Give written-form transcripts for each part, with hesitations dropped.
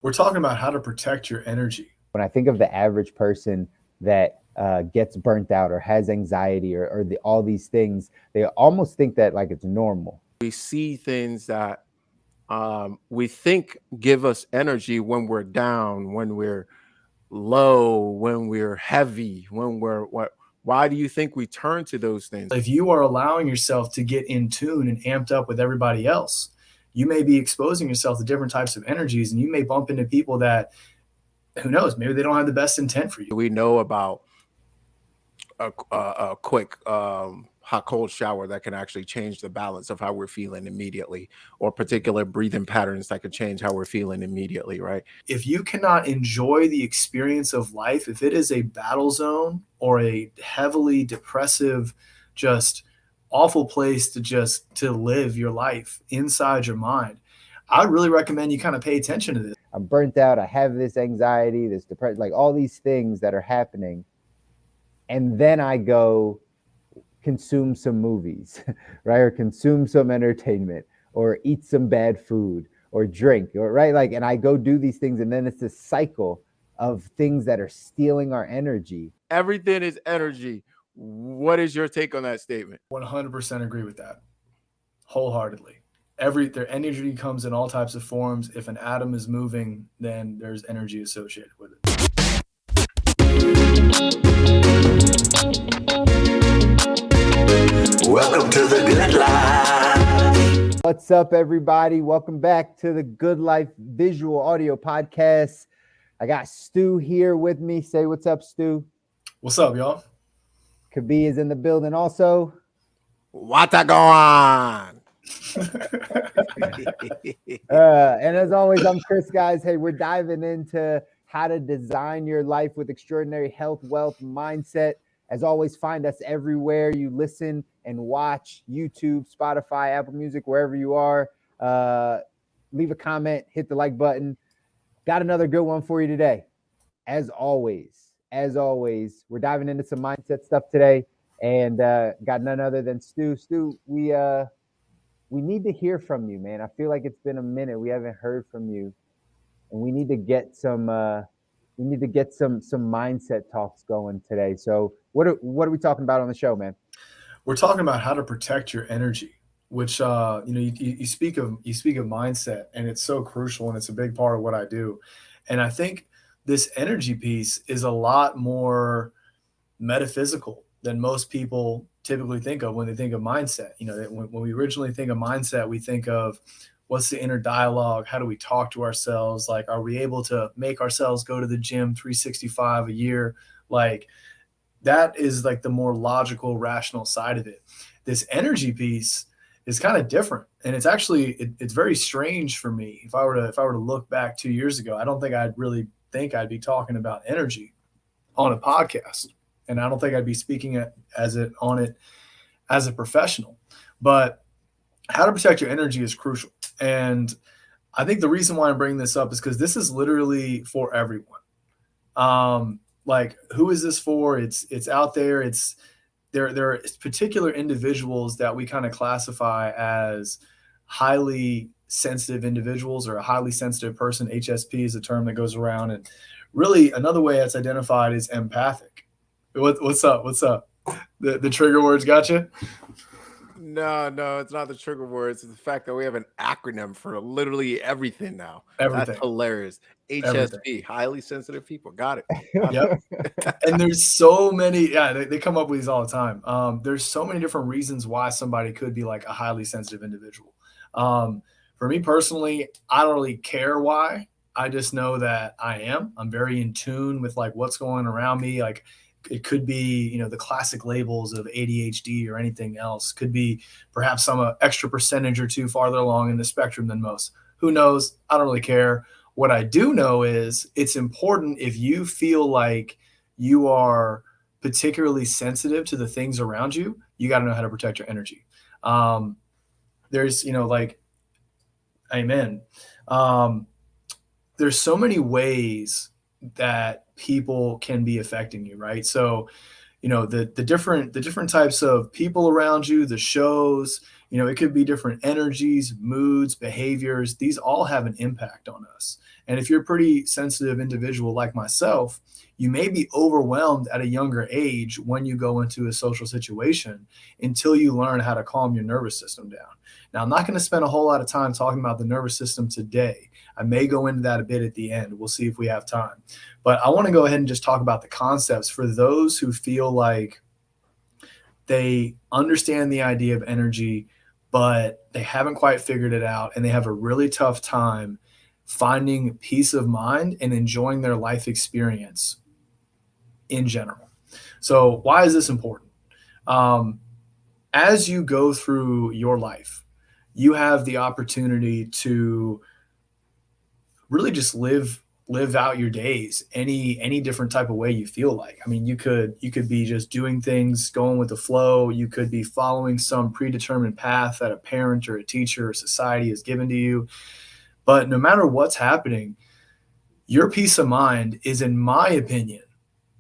We're talking about how to protect your energy. When I think of the average person that gets burnt out or has anxiety or all these things, they almost think that like it's normal. We see things that we think give us energy when we're down, when we're low, when we're heavy, when we're what. Why do you think we turn to those things? If you are allowing yourself to get in tune and amped up with everybody else, you may be exposing yourself to different types of energies, and you may bump into people that, who knows, maybe they don't have the best intent for you. We know about a quick hot cold shower that can actually change the balance of how we're feeling immediately, or particular breathing patterns that could change how we're feeling immediately, right? If you cannot enjoy the experience of life, if it is a battle zone or a heavily depressive, just awful place to live your life inside your mind, I would really recommend you kind of pay attention to this. I'm burnt out. I have this anxiety, this depression, like all these things that are happening. And then I go consume some movies, right? Or consume some entertainment or eat some bad food or drink, or right? Like, and I go do these things. And then it's this cycle of things that are stealing our energy. Everything is energy. What is your take on that statement? 100% agree with that. Wholeheartedly. Their energy comes in all types of forms. If an atom is moving, then there's energy associated with it. Welcome to the Good Life. What's up, everybody? Welcome back to the Good Life Visual Audio Podcast. I got Stu here with me. Say what's up, Stu. What's up, y'all? Kobi is in the building also. What's going on? And as always, I'm Chris, guys. Hey, we're diving into how to design your life with extraordinary health, wealth, mindset. As always, find us everywhere you listen and watch: YouTube, Spotify, Apple Music, wherever you are. Leave a comment, hit the like button. Got another good one for you today. As always, we're diving into some mindset stuff today, and got none other than Stu. Stu, we need to hear from you, man. I feel like it's been a minute. We haven't heard from you, and we need to get some mindset talks going today. So what are we talking about on the show, man? We're talking about how to protect your energy, which you speak of mindset, and it's so crucial, and it's a big part of what I do. And I think this energy piece is a lot more metaphysical than most people typically think of when they think of mindset. When we originally think of mindset, we think of what's the inner dialogue? How do we talk to ourselves? Like, are we able to make ourselves go to the gym 365 a year? Like, that is like the more logical, rational side of it. This energy piece is kind of different, and it's actually it's very strange for me. If I were to look back 2 years ago, I don't think I'd really think I'd be talking about energy on a podcast, and I don't think I'd be speaking on it as a professional. But how to protect your energy is crucial. And I think the reason why I'm bringing this up is because this is literally for everyone. Like, who is this for? It's out there. There are particular individuals that we kind of classify as highly sensitive individuals, or a highly sensitive person. HSP is a term that goes around. And really, another way it's identified is empathic. What's up? The trigger words got you? No, it's not the trigger words. It's the fact that we have an acronym for literally everything now. Everything. That's hilarious. HSP, everything. Highly sensitive people. Got it. Yep. And there's so many, they come up with these all the time. There's so many different reasons why somebody could be like a highly sensitive individual. For me personally, I don't really care why. I just know that I'm very in tune with like what's going around me. Like, it could be, the classic labels of ADHD or anything else. Could be perhaps some extra percentage or two farther along in the spectrum than most. Who knows? I don't really care. What I do know is it's important, if you feel like you are particularly sensitive to the things around you, you got to know how to protect your energy. There's, amen. There's so many ways that people can be affecting you, right? So, the different types of people around you, the shows, You know, it could be different energies, moods, behaviors. These all have an impact on us. And if you're a pretty sensitive individual like myself, you may be overwhelmed at a younger age when you go into a social situation until you learn how to calm your nervous system down. Now, I'm not going to spend a whole lot of time talking about the nervous system today. I may go into that a bit at the end. We'll see if we have time. But I want to go ahead and just talk about the concepts for those who feel like they understand the idea of energy, but they haven't quite figured it out, and they have a really tough time finding peace of mind and enjoying their life experience in general. So why is this important? As you go through your life, you have the opportunity to really just live out your days any different type of way you feel like. I mean, you could be just doing things, going with the flow. You could be following some predetermined path that a parent or a teacher or society has given to you. But no matter what's happening, your peace of mind is, in my opinion,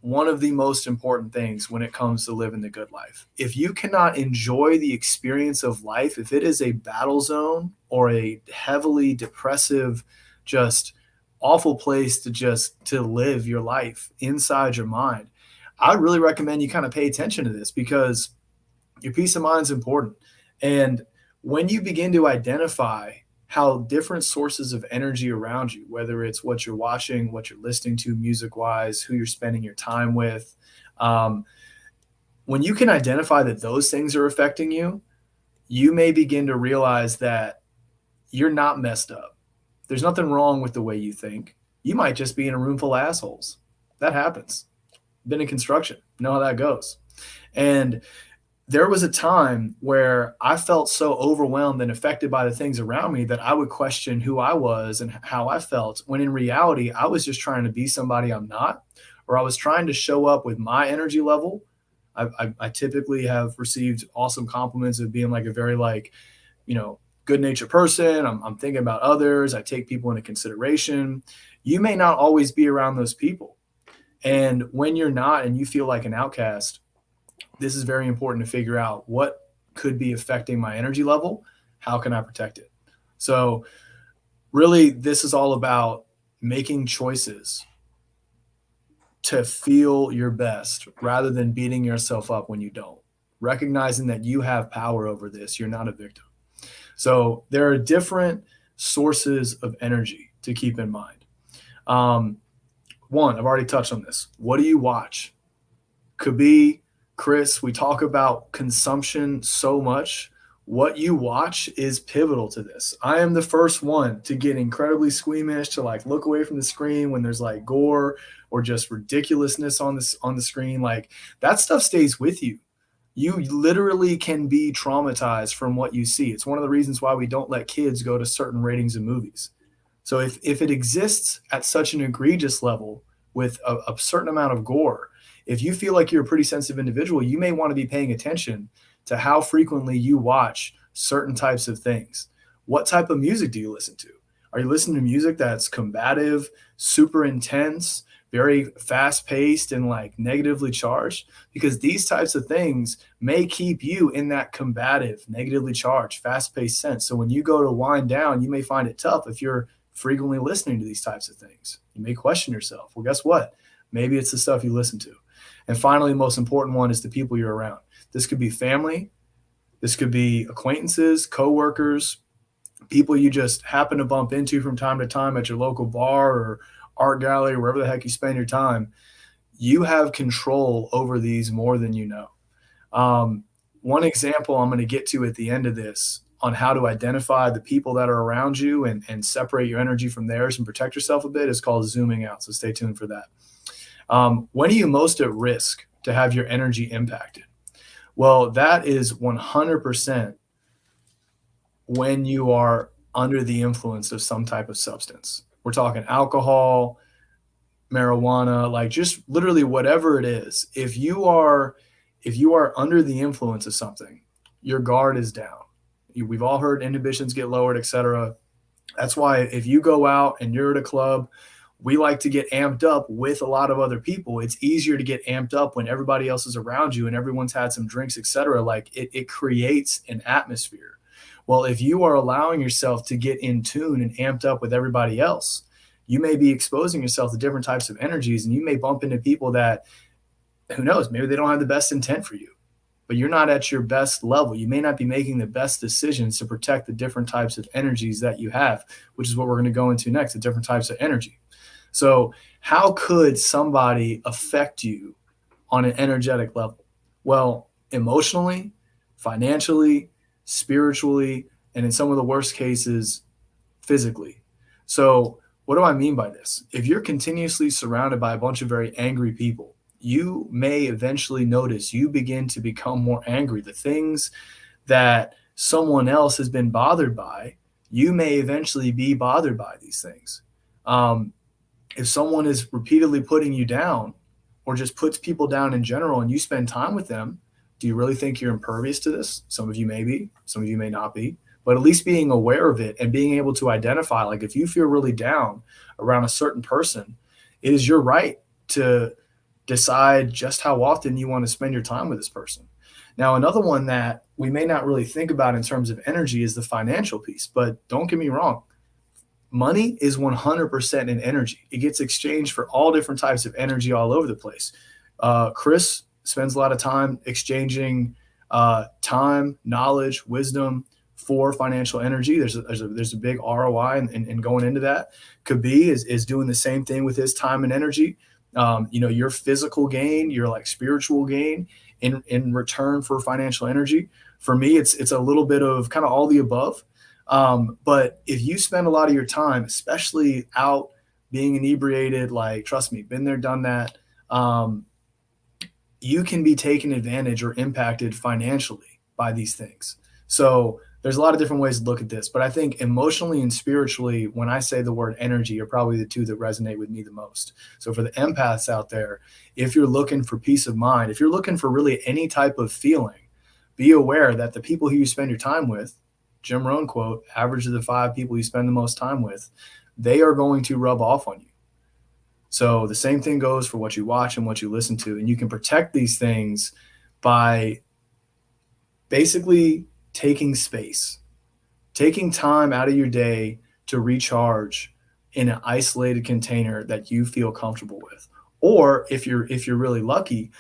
one of the most important things when it comes to living the good life. If you cannot enjoy the experience of life, if it is a battle zone or a heavily depressive, just awful place to live your life inside your mind, I really recommend you kind of pay attention to this, because your peace of mind is important. And when you begin to identify how different sources of energy around you, whether it's what you're watching, what you're listening to music wise, who you're spending your time with, when you can identify that those things are affecting you, you may begin to realize that you're not messed up. There's nothing wrong with the way you think. You might just be in a room full of assholes. That happens. Been in construction, know how that goes. And there was a time where I felt so overwhelmed and affected by the things around me that I would question who I was and how I felt, when in reality, I was just trying to be somebody I'm not, or I was trying to show up with my energy level. I typically have received awesome compliments of being like a very good natured person. I'm thinking about others. I take people into consideration. You may not always be around those people. And when you're not and you feel like an outcast, this is very important to figure out what could be affecting my energy level. How can I protect it? So really, this is all about making choices to feel your best rather than beating yourself up when you don't. Recognizing that you have power over this. You're not a victim. So there are different sources of energy to keep in mind. One, I've already touched on this. What do you watch? Kobi, Chris, we talk about consumption so much. What you watch is pivotal to this. I am the first one to get incredibly squeamish, to look away from the screen when there's gore or just ridiculousness on the screen. That stuff stays with you. You literally can be traumatized from what you see. It's one of the reasons why we don't let kids go to certain ratings of movies. So if it exists at such an egregious level with a certain amount of gore, if you feel like you're a pretty sensitive individual, you may want to be paying attention to how frequently you watch certain types of things. What type of music do you listen to? Are you listening to music that's combative, super intense, very fast-paced, and negatively charged? Because these types of things may keep you in that combative, negatively charged, fast-paced sense. So when you go to wind down, you may find it tough if you're frequently listening to these types of things. You may question yourself. Well, guess what? Maybe it's the stuff you listen to. And finally, the most important one is the people you're around. This could be family. This could be acquaintances, coworkers, people you just happen to bump into from time to time at your local bar or art gallery, wherever the heck you spend your time. You have control over these more than you know. One example I'm going to get to at the end of this on how to identify the people that are around you and separate your energy from theirs and protect yourself a bit is called zooming out. So stay tuned for that. When are you most at risk to have your energy impacted? Well, that is 100% when you are under the influence of some type of substance. We're talking alcohol, marijuana, just literally whatever it is. If you are under the influence of something, your guard is down. We've all heard inhibitions get lowered, etc. That's why if you go out and you're at a club, we like to get amped up with a lot of other people. It's easier to get amped up when everybody else is around you and everyone's had some drinks, etc. It creates an atmosphere. Well, if you are allowing yourself to get in tune and amped up with everybody else, you may be exposing yourself to different types of energies, and you may bump into people that, who knows, maybe they don't have the best intent for you, but you're not at your best level. You may not be making the best decisions to protect the different types of energies that you have, which is what we're going to go into next, the different types of energy. So how could somebody affect you on an energetic level? Well, emotionally, financially, spiritually, and in some of the worst cases, physically. So what do I mean by this? If you're continuously surrounded by a bunch of very angry people, you may eventually notice you begin to become more angry. The things that someone else has been bothered by, you may eventually be bothered by these things. If someone is repeatedly putting you down, or just puts people down in general, and you spend time with them, do you really think you're impervious to this? Some of you may be, some of you may not be, but at least being aware of it and being able to identify, like if you feel really down around a certain person, it is your right to decide just how often you want to spend your time with this person. Now, another one that we may not really think about in terms of energy is the financial piece, but don't get me wrong. Money is 100% in energy. It gets exchanged for all different types of energy all over the place. Chris spends a lot of time exchanging time, knowledge, wisdom for financial energy. There's a big ROI in going into that. Kobi is doing the same thing with his time and energy. Your physical gain, your like spiritual gain in return for financial energy. For me, it's a little bit of kind of all the above. But if you spend a lot of your time, especially out being inebriated, like, trust me, been there, done that, you can be taken advantage or impacted financially by these things. So there's a lot of different ways to look at this, but I think emotionally and spiritually, when I say the word energy, are probably the two that resonate with me the most. So for the empaths out there, if you're looking for peace of mind, if you're looking for really any type of feeling, be aware that the people who you spend your time with, Jim Rohn quote, average of the 5 people you spend the most time with, they are going to rub off on you. So the same thing goes for what you watch and what you listen to. And you can protect these things by basically taking space, taking time out of your day to recharge in an isolated container that you feel comfortable with. Or if you're really lucky,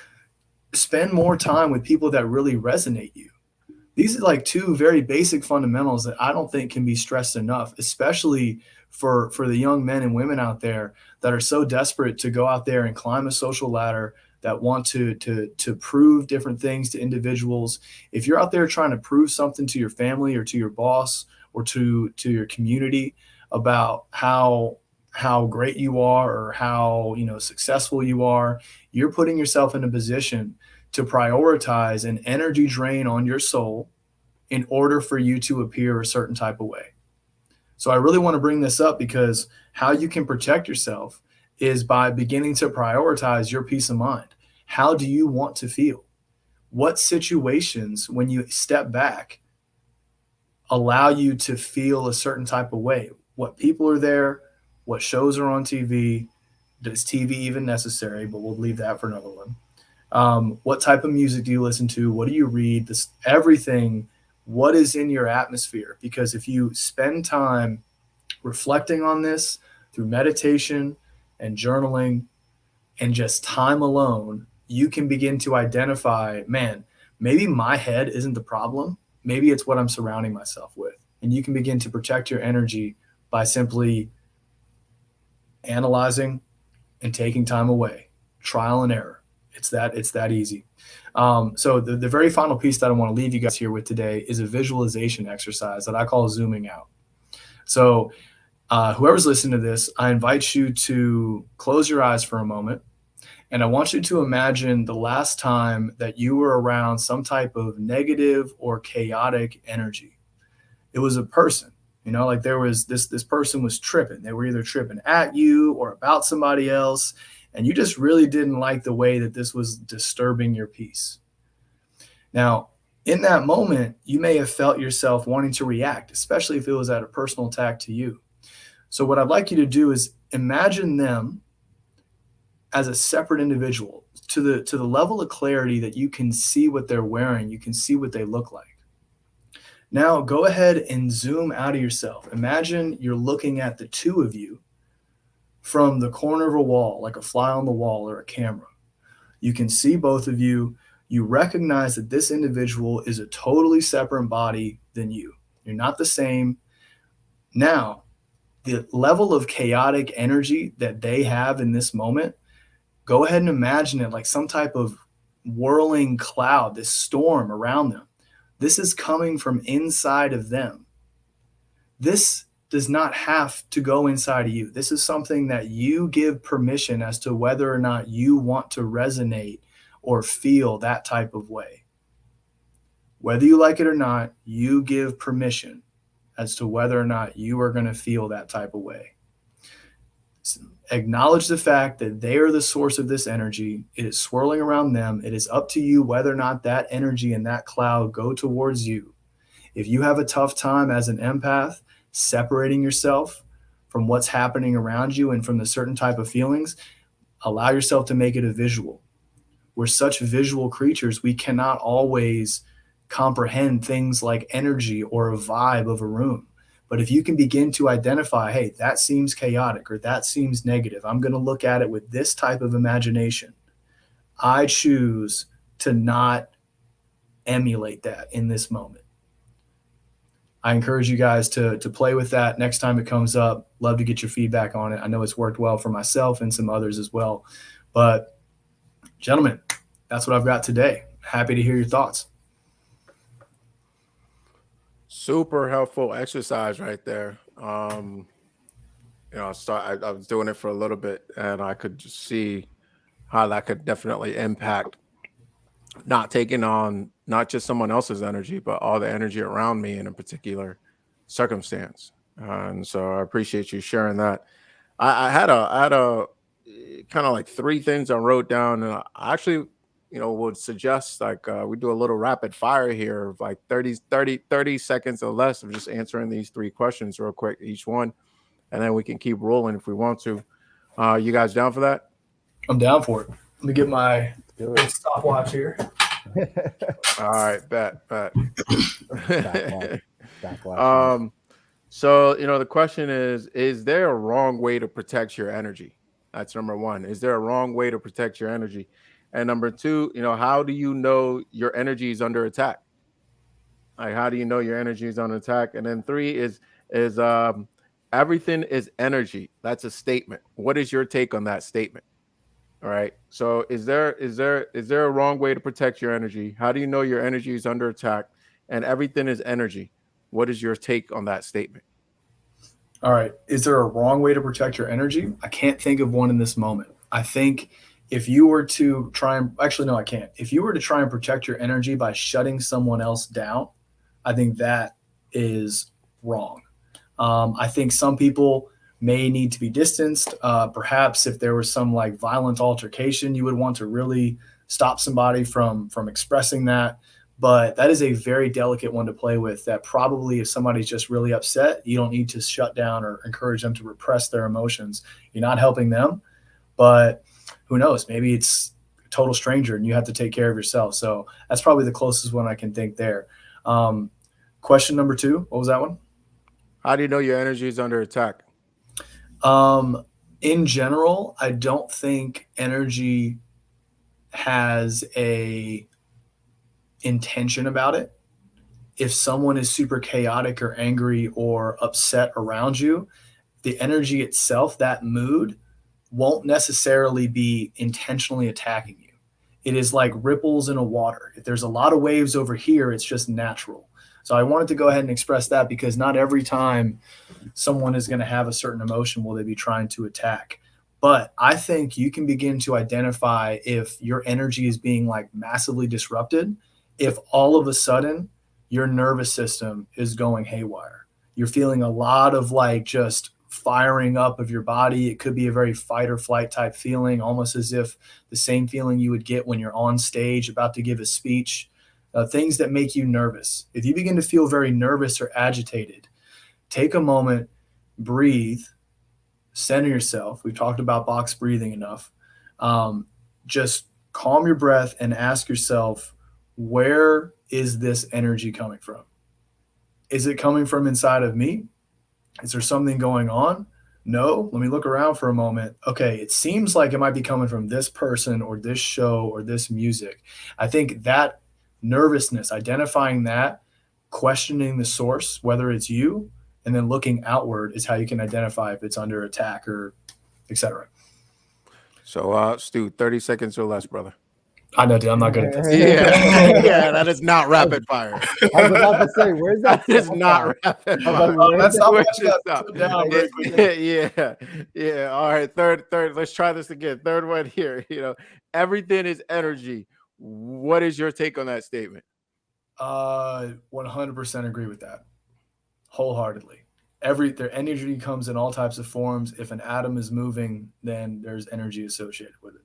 spend more time with people that really resonate you. These are like 2 very basic fundamentals that I don't think can be stressed enough, especially for the young men and women out there that are so desperate to go out there and climb a social ladder, that want to prove different things to individuals. If you're out there trying to prove something to your family or to your boss or to your community about how great you are or how successful you are, you're putting yourself in a position to prioritize an energy drain on your soul in order for you to appear a certain type of way. So I really want to bring this up because how you can protect yourself is by beginning to prioritize your peace of mind. How do you want to feel? What situations, when you step back, allow you to feel a certain type of way? What people are there? What shows are on TV? Is TV even necessary? But we'll leave that for another one. What type of music do you listen to? What do you read? This everything. What is in your atmosphere? Because if you spend time reflecting on this through meditation and journaling and just time alone, you can begin to identify, man, maybe my head isn't the problem. Maybe it's what I'm surrounding myself with. And you can begin to protect your energy by simply analyzing and taking time away, trial and error. It's that easy. So the very final piece that I want to leave you guys here with today is a visualization exercise that I call zooming out. So whoever's listening to this, I invite you to close your eyes for a moment. And I want you to imagine the last time that you were around some type of negative or chaotic energy. It was a person, like there was this person was tripping. They were either tripping at you or about somebody else. And you just really didn't like the way that this was disturbing your peace. Now, in that moment, you may have felt yourself wanting to react, especially if it was at a personal attack to you. So what I'd like you to do is imagine them as a separate individual to the level of clarity that you can see what they're wearing, you can see what they look like. Now go ahead and zoom out of yourself. Imagine you're looking at the two of you from the corner of a wall, like a fly on the wall or a camera. You can see both of you. You recognize that this individual is a totally separate body than you. You're not the same. Now, the level of chaotic energy that they have in this moment, go ahead and imagine it like some type of whirling cloud, this storm around them. This is coming from inside of them. This does not have to go inside of you. This is something that you give permission as to whether or not you want to resonate or feel that type of way. Whether you like it or not, you give permission as to whether or not you are going to feel that type of way. So acknowledge the fact that they are the source of this energy. It is swirling around them. It is up to you whether or not that energy and that cloud go towards you. If you have a tough time as an empath separating yourself from what's happening around you and from the certain type of feelings, allow yourself to make it a visual. We're such visual creatures, we cannot always comprehend things like energy or a vibe of a room. But if you can begin to identify, hey, that seems chaotic or that seems negative, I'm going to look at it with this type of imagination. I choose to not emulate that in this moment. I encourage you guys to play with that next time it comes up. Love to get your feedback on it. I know it's worked well for myself and some others as well. But gentlemen, that's what I've got today. Happy to hear your thoughts. Super helpful exercise right there. You know, I was doing it for a little bit, and I could just see how that could definitely impact not taking on not just someone else's energy, but all the energy around me in a particular circumstance. And so I appreciate you sharing that. I had a kind of like three things I wrote down, and I actually, you know, would suggest like we do a little rapid fire here of like 30 seconds or less of just answering these three questions real quick, each one, and then we can keep rolling if we want to. You guys down for that? I'm down for it. Let me get my stopwatch here. All right, bet. Stopwatch. So, you know, the question is there a wrong way to protect your energy? That's number one. Is there a wrong way to protect your energy? And number two, you know, how do you know your energy is under attack? Like, how do you know your energy is under attack? And then three is everything is energy. That's a statement. What is your take on that statement? All right. So is there a wrong way to protect your energy? How do you know your energy is under attack? And everything is energy. What is your take on that statement? All right. Is there a wrong way to protect your energy? I can't think of one in this moment. I think if you were to try and actually, no, I can't. If you were to try and protect your energy by shutting someone else down, I think that is wrong. I think some people may need to be distanced. Perhaps if there was some like violent altercation, you would want to really stop somebody from expressing that. But that is a very delicate one to play with, that probably if somebody's just really upset, you don't need to shut down or encourage them to repress their emotions. You're not helping them, but who knows? Maybe it's a total stranger and you have to take care of yourself. So that's probably the closest one I can think there. Question number two, what was that one? How do you know your energy is under attack? In general, I don't think energy has a intention about it. If someone is super chaotic or angry or upset around you, the energy itself, that mood, won't necessarily be intentionally attacking you. It is like ripples in a water. If there's a lot of waves over here, it's just natural. So I wanted to go ahead and express that because not every time someone is going to have a certain emotion will they be trying to attack. But I think you can begin to identify if your energy is being like massively disrupted, if all of a sudden your nervous system is going haywire. You're feeling a lot of like just firing up of your body. It could be a very fight or flight type feeling, almost as if the same feeling you would get when you're on stage about to give a speech. Things that make you nervous. If you begin to feel very nervous or agitated, take a moment, breathe, center yourself. We've talked about box breathing enough. Just calm your breath and ask yourself, where is this energy coming from? Is it coming from inside of me? Is there something going on? No. Let me look around for a moment. Okay, it seems like it might be coming from this person or this show or this music. I think that nervousness, identifying that, questioning the source, whether it's you, and then looking outward is how you can identify if it's under attack or etc. So, Stu, 30 seconds or less, brother. I know, dude. I'm not good at this. Yeah, that is not rapid fire. I was about to say, where's that? That is not rapid I was like, fire. where's That's that? not Switch this up. put down very quickly. Yeah. All right, third. Let's try this again. Third one here. Everything is energy. What is your take on that statement? 100% agree with that, wholeheartedly. Their energy comes in all types of forms. If an atom is moving, then there's energy associated with it.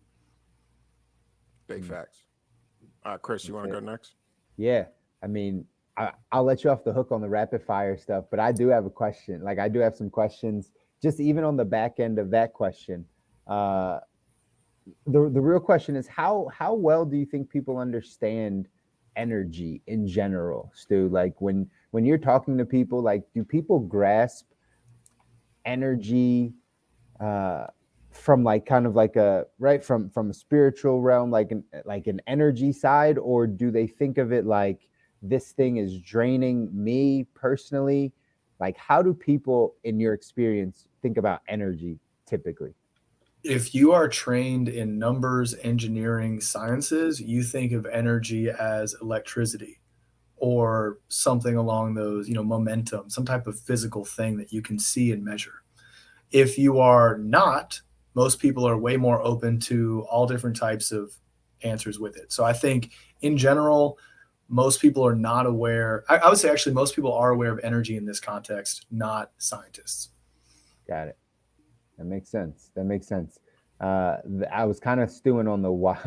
Big facts. Chris, you want to go next? Yeah, I mean, I'll let you off the hook on the rapid fire stuff, but I do have a question. Like, I do have some questions, just even on the back end of that question. The real question is how well do you think people understand energy in general, Stu? Like, when you're talking to people, like, do people grasp energy from like kind of like a from a spiritual realm, like an energy side, or do they think of it like this thing is draining me personally? Like, how do people in your experience think about energy typically? If you are trained in numbers, engineering, sciences, you think of energy as electricity or something along those, momentum, some type of physical thing that you can see and measure. If you are not, most people are way more open to all different types of answers with it. So I think in general, most people are not aware. I would say actually most people are aware of energy in this context, not scientists. Got it. That makes sense. I was kind of stewing on the why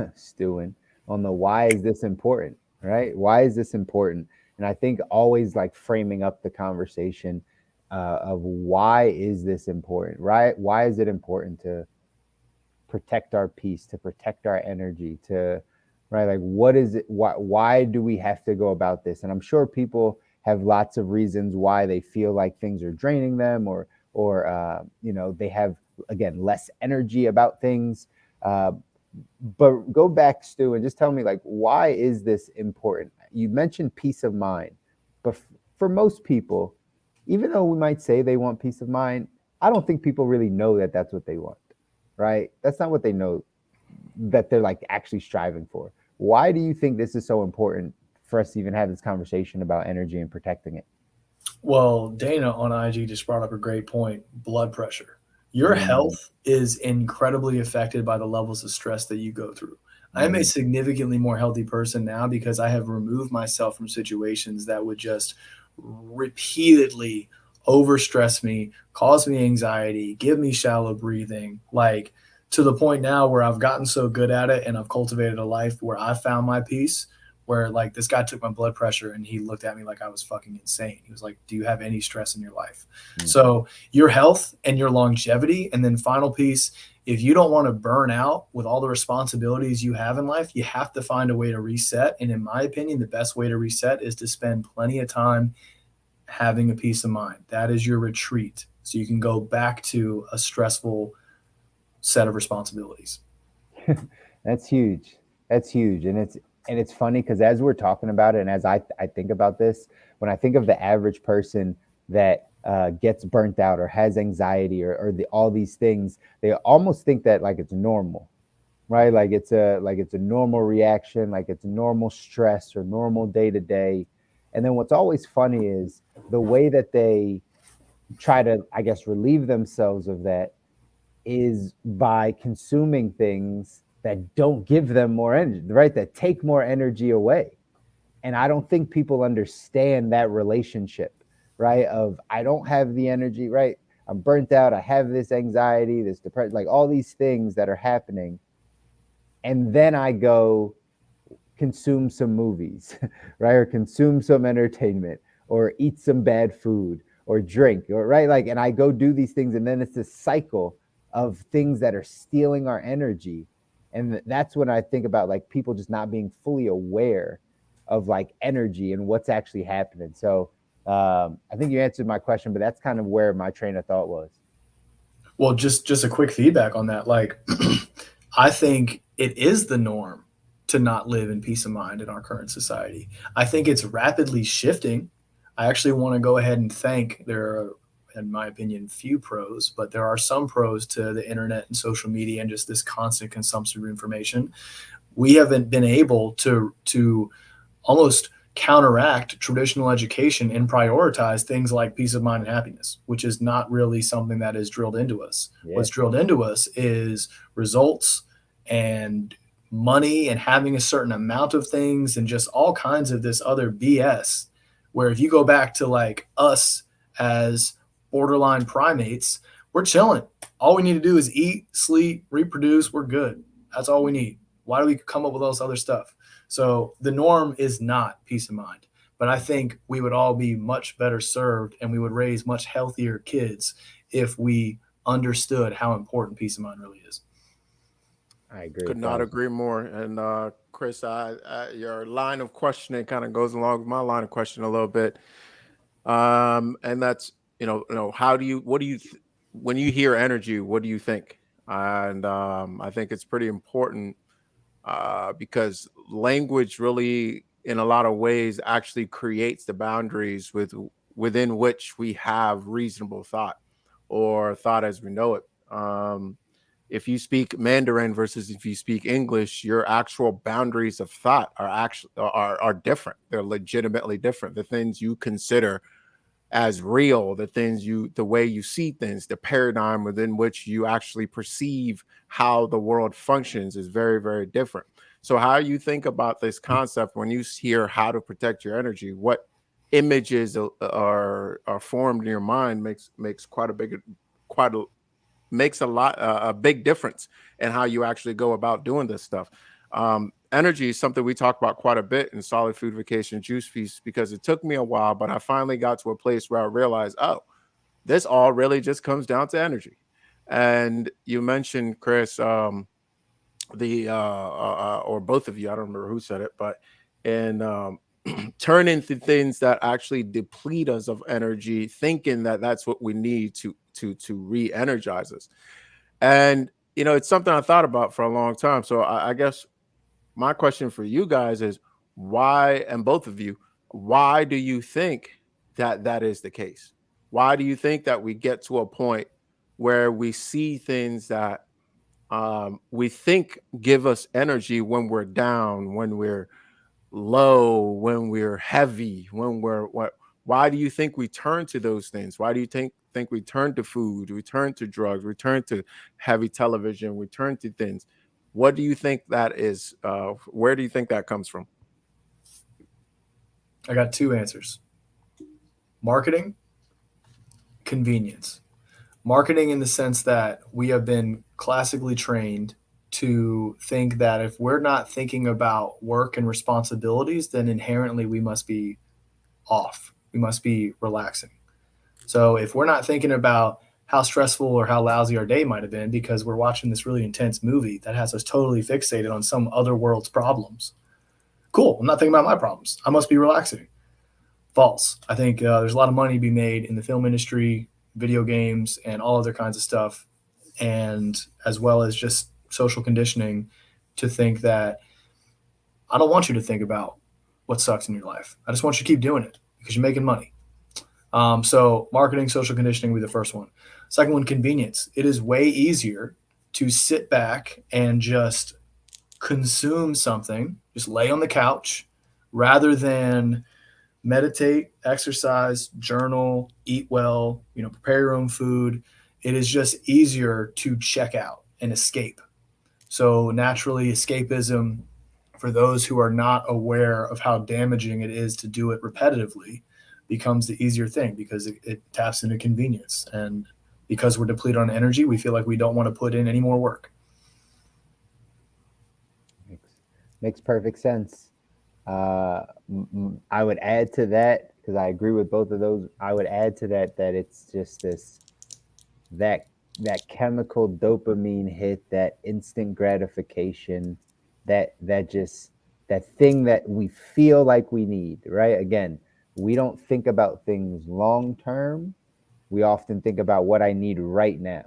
is this important, right? Why is this important? And I think always like framing up the conversation of why is this important, right? Why is it important to protect our peace, to protect our energy, right? Like, what is it? Why do we have to go about this? And I'm sure people have lots of reasons why they feel like things are draining them, or they have, again, less energy about things. But go back, Stu, and just tell me, like, why is this important? You mentioned peace of mind, but for most people, even though we might say they want peace of mind, I don't think people really know that that's what they want, right? That's not what they know that they're like actually striving for. Why do you think this is so important for us to even have this conversation about energy and protecting it? Well, Dana on IG just brought up a great point: blood pressure. Your health is incredibly affected by the levels of stress that you go through. I'm a significantly more healthy person now because I have removed myself from situations that would just repeatedly overstress me, cause me anxiety, give me shallow breathing, like to the point now where I've gotten so good at it and I've cultivated a life where I found my peace, where like this guy took my blood pressure and he looked at me like I was fucking insane. He was like, do you have any stress in your life? So your health and your longevity. And then final piece, if you don't want to burn out with all the responsibilities you have in life, you have to find a way to reset. And in my opinion, the best way to reset is to spend plenty of time having a peace of mind. That is your retreat. So you can go back to a stressful set of responsibilities. That's huge. And it's funny because as we're talking about it, and as I think about this, when I think of the average person that gets burnt out or has anxiety or all these things, they almost think that like it's normal, right? Like it's a normal reaction, like it's normal stress or normal day to day. And then what's always funny is the way that they try to, I guess, relieve themselves of that is by consuming things that don't give them more energy, right? That take more energy away. And I don't think people understand that relationship, right? Of I don't have the energy, right? I'm burnt out. I have this anxiety, this depression, like all these things that are happening. And then I go consume some movies, right? Or consume some entertainment or eat some bad food or drink, or right? Like, and I go do these things. And then it's this cycle of things that are stealing our energy. And that's when I think about like people just not being fully aware of like energy and what's actually happening. So I think you answered my question, but that's kind of where my train of thought was. Well, just a quick feedback on that. Like, I think it is the norm to not live in peace of mind in our current society. I think it's rapidly shifting. I actually want to go ahead and thank there are, in my opinion, few pros, but there are some pros to the internet and social media and just this constant consumption of information. We haven't been able to almost counteract traditional education and prioritize things like peace of mind and happiness, which is not really something that is drilled into us. Yeah. What's drilled into us is results and money and having a certain amount of things and just all kinds of this other BS. Where if you go back to like us as borderline primates, we're chilling. All we need to do is eat, sleep, reproduce. We're good. That's all we need. Why do we come up with all this other stuff? So the norm is not peace of mind, but I think we would all be much better served and we would raise much healthier kids if we understood how important peace of mind really is. I agree. Could not agree more. And Chris, your line of questioning kind of goes along with my line of questioning a little bit. And that's, how do you, when you hear energy, what do you think? And I think it's pretty important because language really, in a lot of ways, actually creates the boundaries within which we have reasonable thought or thought as we know it. If you speak Mandarin versus if you speak English, your actual boundaries of thought are different. They're legitimately different. The things you consider as real, the way you see things, the paradigm within which you actually perceive how the world functions is very, very different. So how you think about this concept when you hear how to protect your energy, what images are formed in your mind makes a big difference in how you actually go about doing this stuff. Energy is something we talk about quite a bit in Solid Food Vacation Juice Feast because it took me a while, but I finally got to a place where I realized, oh, this all really just comes down to energy. And you mentioned, Chris, or both of you, I don't remember who said it, but turn into things that actually deplete us of energy, thinking that that's what we need to re-energize us. And it's something I thought about for a long time. So I guess my question for you guys is why, and both of you, why do you think that is the case? Why do you think that we get to a point where we see things that we think give us energy when we're down, when we're low, when we're heavy, why do you think we turn to those things? Why do you think we turn to food, we turn to drugs, we turn to heavy television, we turn to things? What do you think that is? Where do you think that comes from? I got two answers. Marketing, convenience. Marketing in the sense that we have been classically trained to think that if we're not thinking about work and responsibilities, then inherently we must be off. We must be relaxing. So if we're not thinking about how stressful or how lousy our day might have been because we're watching this really intense movie that has us totally fixated on some other world's problems, cool, I'm not thinking about my problems. I must be relaxing. False. I think there's a lot of money to be made in the film industry, video games, and all other kinds of stuff, and as well as just social conditioning to think that I don't want you to think about what sucks in your life. I just want you to keep doing it because you're making money. So marketing, social conditioning will be the first one. Second one, convenience. It is way easier to sit back and just consume something, just lay on the couch rather than meditate, exercise, journal, eat well, prepare your own food. It is just easier to check out and escape. So naturally, escapism, for those who are not aware of how damaging it is to do it repetitively, becomes the easier thing because it taps into convenience. And because we're depleted on energy, we feel like we don't want to put in any more work. Makes perfect sense. I would add to that, because I agree with both of those. I would add to that it's just that chemical dopamine hit, that instant gratification, that thing that we feel like we need, right? Again, we don't think about things long term. We often think about what I need right now.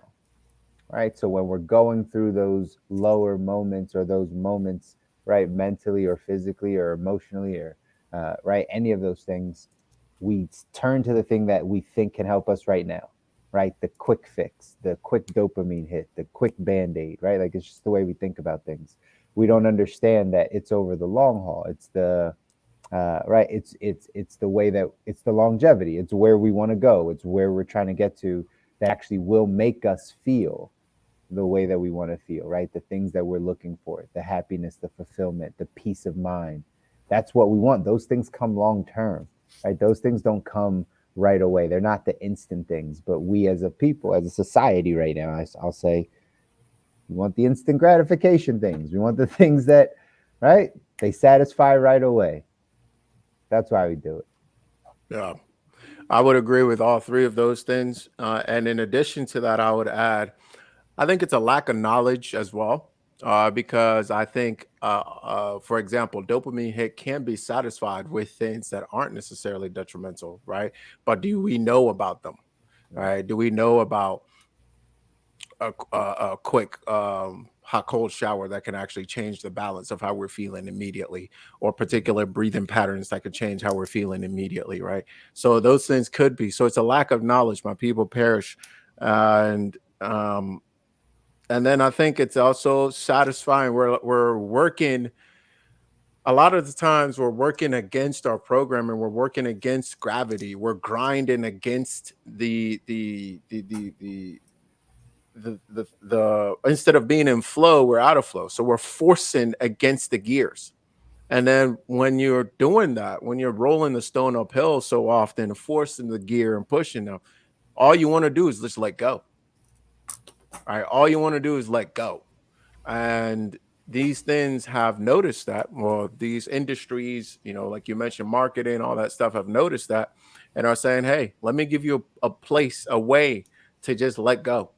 Right. So when we're going through those lower moments or those moments, right, mentally or physically or emotionally or right, any of those things, we turn to the thing that we think can help us right now, right? The quick fix, the quick dopamine hit, the quick band-aid, right? Like it's just the way we think about things. We don't understand that it's over the long haul. It's the right. It's the way that it's the longevity. It's where we want to go. It's where we're trying to get to that actually will make us feel the way that we want to feel, right? The things that we're looking for, the happiness, the fulfillment, the peace of mind. That's what we want. Those things come long term, right? Those things don't come right away. They're not the instant things, but we as a people, as a society right now, I'll say, we want the instant gratification things. We want the things that, right? They satisfy right away. That's why we do it. Yeah, I would agree with all three of those things. And in addition to that, I would add, I think it's a lack of knowledge as well, because I think, for example, dopamine hit can be satisfied with things that aren't necessarily detrimental, right? But do we know about them, right? Do we know about a quick hot cold shower that can actually change the balance of how we're feeling immediately, or particular breathing patterns that could change how we're feeling immediately, right? So those things could be. So it's a lack of knowledge. My people perish, and then I think it's also satisfying. We're working a lot of the times. We're working against our programming. We're working against gravity. We're grinding against the instead of being in flow, we're out of flow. So we're forcing against the gears. And then when you're doing that, when you're rolling the stone uphill so often, forcing the gear and pushing them, all you want to do is just let go. All right. All you want to do is let go. And these things have noticed that, well, these industries, like you mentioned, marketing, all that stuff, have noticed that and are saying, hey, let me give you a place, a way to just let go.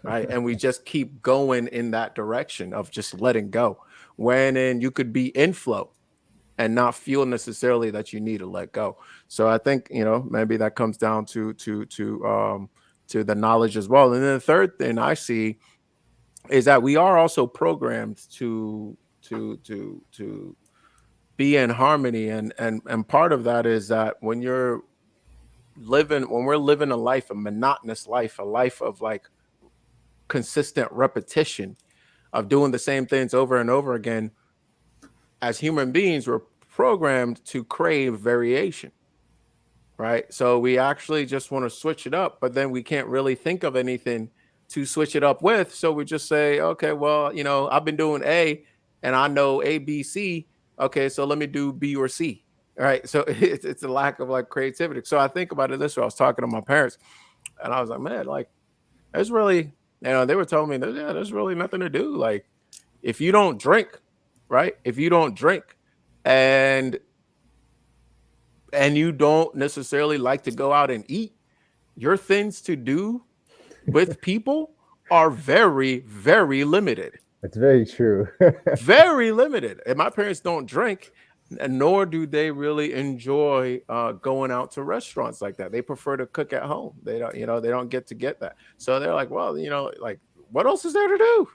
Right. And we just keep going in that direction of just letting go, when you could be in flow and not feel necessarily that you need to let go. So I think, maybe that comes down to the knowledge as well. And then the third thing I see is that we are also programmed to be in harmony, and part of that is that when we're living a life, a monotonous life, a life of like consistent repetition of doing the same things over and over again, as human beings, we're programmed to crave variation. Right. So we actually just want to switch it up, but then we can't really think of anything to switch it up with. So we just say, okay, well, I've been doing A and I know A, B, C. Okay, so let me do B or C. All right. So it's a lack of like creativity. So I think about it this way. I was talking to my parents and I was like, man, like, there's really, they were telling me that, yeah, there's really nothing to do. Like, if you don't drink, right? If you don't drink and you don't necessarily like to go out and eat, your things to do with people are very, very limited. That's very true. Very limited. And my parents don't drink, and nor do they really enjoy going out to restaurants like that. They prefer to cook at home. They don't, they don't get that. So they're like, well, like, what else is there to do?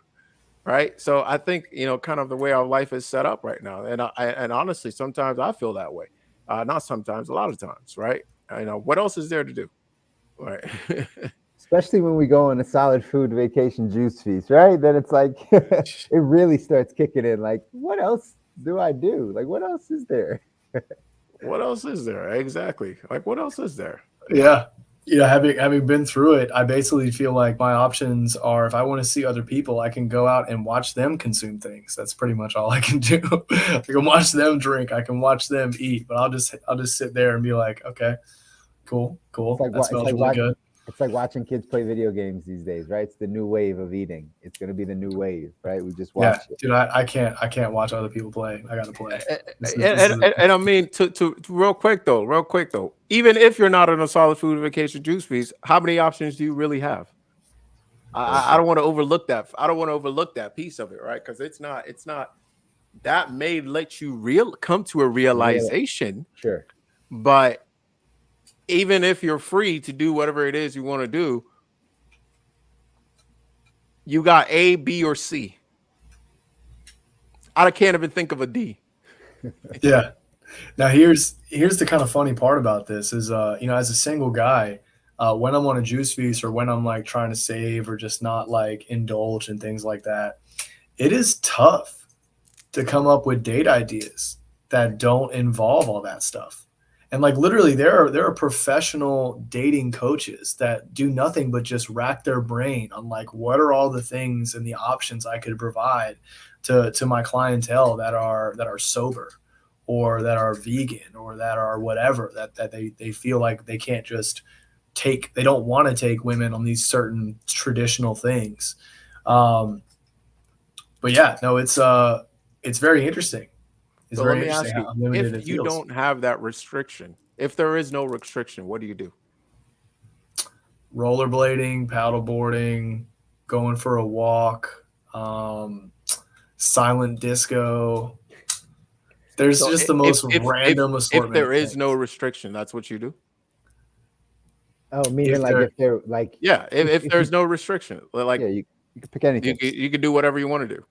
Right. So I think, kind of the way our life is set up right now. And honestly, sometimes I feel that way. Not sometimes, a lot of times, right? What else is there to do? Right. Especially when we go on a solid food vacation juice feast, right? Then it's like it really starts kicking in. Like, what else do I do? Like, what else is there? What else is there? Exactly. Like, what else is there? Yeah. Having been through it, I basically feel like my options are, if I want to see other people, I can go out and watch them consume things. That's pretty much all I can do. I can watch them drink. I can watch them eat. But I'll just sit there and be like, okay, cool. That smells really good. It's like watching kids play video games these days, right? It's the new wave of eating. It's going to be the new wave, right? We just watch it. Dude, I can't watch other people play. I got to play. And I mean, to real quick though, even if you're not on a solid food vacation juice feast, how many options do you really have? I don't want to overlook that. I don't want to overlook that piece of it, right? Because it's not that may let you come to a realization. Sure. But even if you're free to do whatever it is you want to do, you got A, B, or C. I can't even think of a D. Yeah. Now here's the kind of funny part about this is as a single guy, when I'm on a juice feast or when I'm like trying to save or just not like indulge in things like that, it is tough to come up with date ideas that don't involve all that stuff. And like literally there are professional dating coaches that do nothing but just rack their brain on like what are all the things and the options I could provide to my clientele that are sober or that are vegan or that are whatever that they feel like they can't just they don't want to take women on these certain traditional things. But yeah, no, it's very interesting. It's So let very me interesting ask you, how limited it if you feels. don't have that restriction, if there is no restriction, what do you do? Rollerblading, paddleboarding, going for a walk, silent disco. There's So just the most if random if assortment there of is no things. restriction, that's what you do? Oh, meaning If like there if they're like, Yeah, if there's no restriction, like yeah, you can pick anything. you can do whatever you want to do.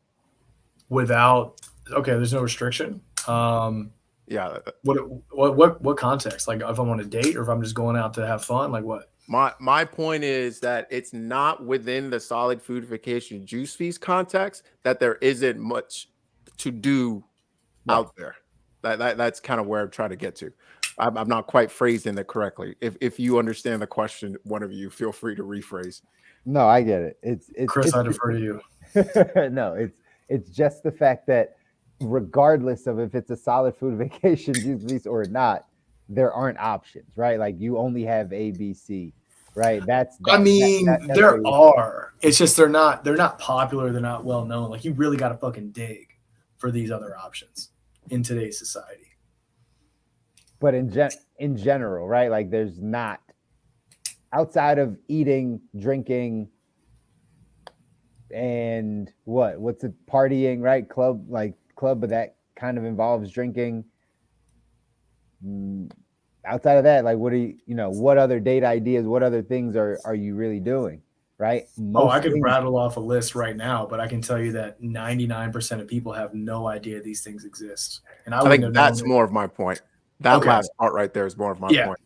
without okay, there's no restriction. Yeah, What context? Like if I'm on a date or if I'm just going out to have fun, like what? my point is that it's not within the solid foodification juice feast context that there isn't much to do Right. out there. That's kind of where I'm trying to get to. I'm not quite phrasing it correctly. If you understand the question, one of you feel free to rephrase. No, I get it. Chris, I defer to you. No, it's just the fact that regardless of if it's a solid food vacation juice feast or not, there aren't options, right? Like you only have A, B, C, right? I mean, That's what there you're saying. are. It's just they're not popular, they're not well known. Like you really got to fucking dig for these other options in today's society. But in general, right? Like there's not outside of eating, drinking, and what's it partying, right? Club, but that kind of involves drinking. Mm, Outside of that, like what are what other date ideas, what other things are you really doing, right? Oh, I Most could things. rattle off a list right now, but I can tell you that 99% of people have no idea these things exist. And I I wouldn't think have known that's it. more of my point. That Okay. last part right there is more of my Yeah. point.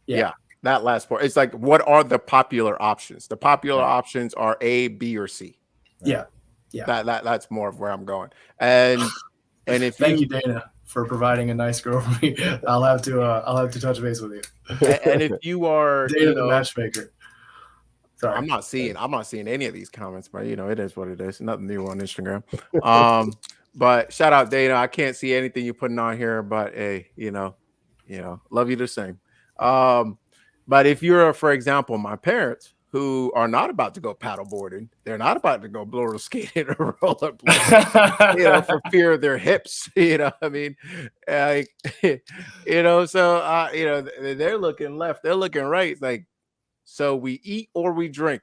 Yeah. Yeah, that last part. It's like, what are the popular options? The popular Right. options are A, B, or C. Yeah. Yeah. That's more of where I'm going. And if Thank you, you Dana, for providing a nice girl for me. I'll have to touch base with you. and if you are, Dana the matchmaker. Sorry. I'm not seeing any of these comments, but it is what it is. Nothing new on Instagram. But shout out Dana. I can't see anything you're putting on here, but hey, love you the same. But if you're, for example, my parents who are not about to go paddleboarding, they're not about to go roller skating or rollerblading, for fear of their hips. I mean, like, so they're looking left, they're looking right, like, so we eat or we drink.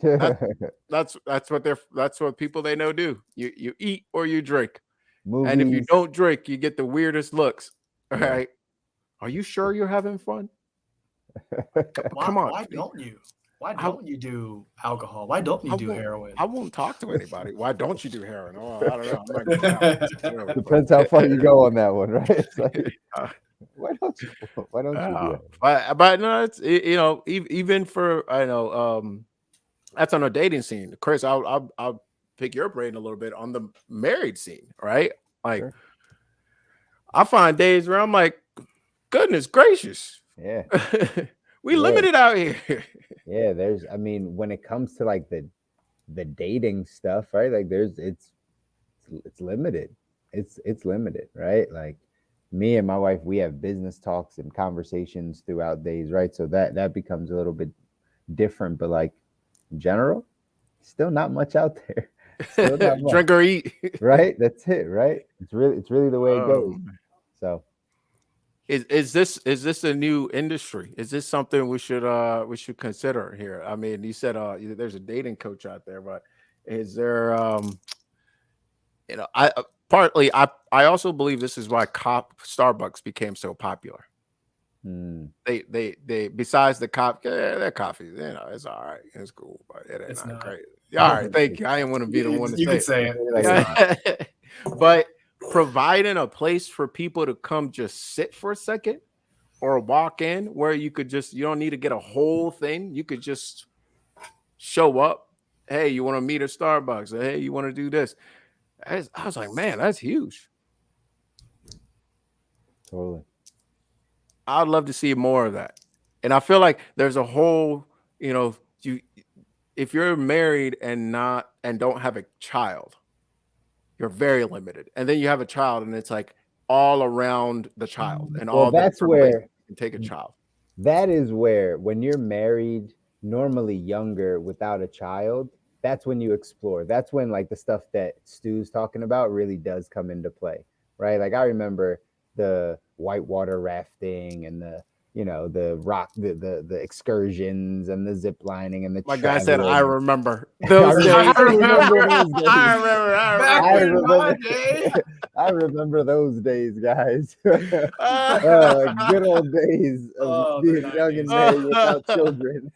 That's what people they know do. You eat or you drink. And if you Movies. don't drink, you get the weirdest looks. All Yeah. right. Are you sure you're having fun? Come on. Why don't you? Why don't you do alcohol? Why don't you do heroin? I won't talk to anybody. Why don't you do heroin? Oh, I don't know. I'm not going out. Depends how far you go on that one, right? It's like, why don't you do that? But no, it's even for that's on a dating scene. Chris, I'll pick your brain a little bit on the married scene, right? Like, Sure. I find days where I'm like, goodness gracious, Yeah. we limited out here. Yeah, when it comes to like the dating stuff, right? Like it's limited. It's limited, right? Like me and my wife, we have business talks and conversations throughout days, right? So that becomes a little bit different, but like in general, still not much out there. Still not much, Drink or eat. right? That's it, right? It's really the way it goes. So is this a new industry? Is this something we should consider here? I mean, you said there's a dating coach out there, but is there I also believe this is why Starbucks became so popular. They besides the coffee, their coffee, it's all right, it's cool, but it ain't It's not not. great. All right, thank you. I didn't want to be the one to You say could say it. it. But providing a place for people to come just sit for a second or walk in where you don't need to get a whole thing. You could just show up. Hey, you want to meet at Starbucks? Hey, you want to do this? I was like, man, that's huge. Totally. I'd love to see more of that. And I feel like there's a whole, if you're married and don't have a child, you're very limited. And then you have a child and it's like all around the child and all that's the where you can take a child. That is where, when you're married, normally younger without a child, that's when you explore. That's when like the stuff that Stu's talking about really does come into play, right? Like I remember the whitewater rafting and the the excursions and the zip lining and the My guy said, I traveling. remember those days. I remember those days. Back in my day. I remember those days, guys. Good old days of being young and married without children.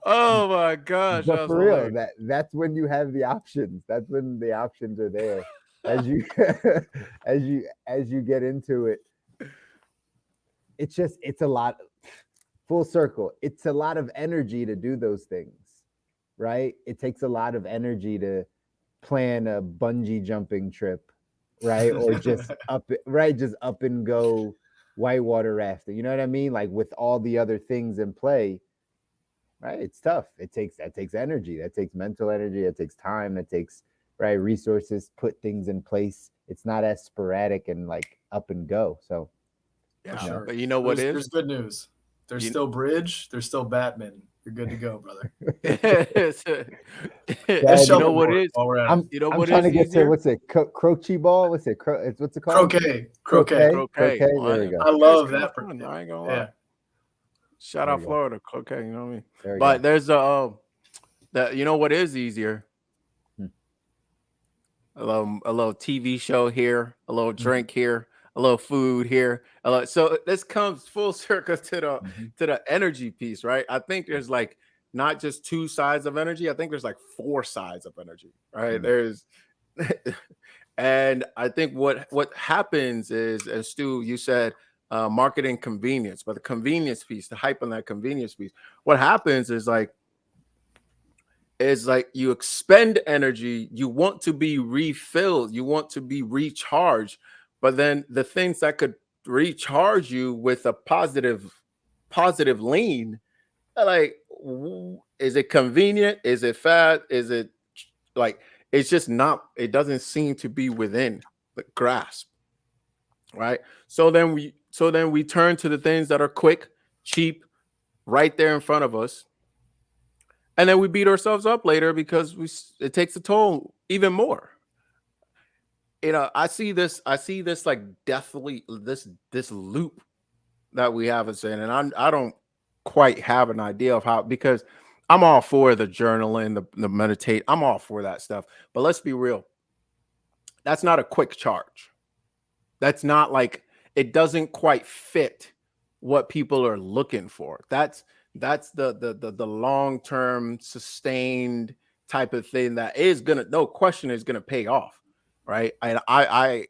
Oh my gosh. But for real, that's when you have the options. That's when the options are there. As you as you get into it, it's a lot, full circle. It's a lot of energy to do those things, right? It takes a lot of energy to plan a bungee jumping trip, right? Or just up and go whitewater rafting. You know what I mean? Like with all the other things in play, right? It's tough. That takes energy. That takes mental energy. It takes time. It takes resources, put things in place. It's not as sporadic and like up and go. So yeah, sure. But you know what there's good news. There's still bridge. There's still Batman. You're good to go, brother. You know what is? I'm trying to get to what's it? Croquet ball? What's it? What's it called? Croquet. There we go. I love that. I ain't gonna lie. Shout out Florida, croquet. You know what I mean? But there's you know what is easier? A little TV show here, a little drink here, a little food here. So this comes full circle to the energy piece, right? I think there's like not just two sides of energy. I think there's like four sides of energy, right? There's, and I think what happens is, as Stu, you said, marketing convenience, but the convenience piece, the hype on that convenience piece. What happens is like you expend energy, you want to be refilled, you want to be recharged, but then the things that could recharge you with a positive lean, like, is it convenient? Is it fat? Is it like, it's just not, it doesn't seem to be within the grasp, right? So then we turn to the things that are quick, cheap, right there in front of us. And then we beat ourselves up later because it takes a toll even more. I see this like deathly this loop that we have us in, and I don't quite have an idea of how, because I'm all for the journaling, the meditate. I'm all for that stuff. But let's be real. That's not a quick charge. That's not like, it doesn't quite fit what people are looking for. That's the long-term sustained type of thing that is gonna, no question, is gonna pay off, right? And I'm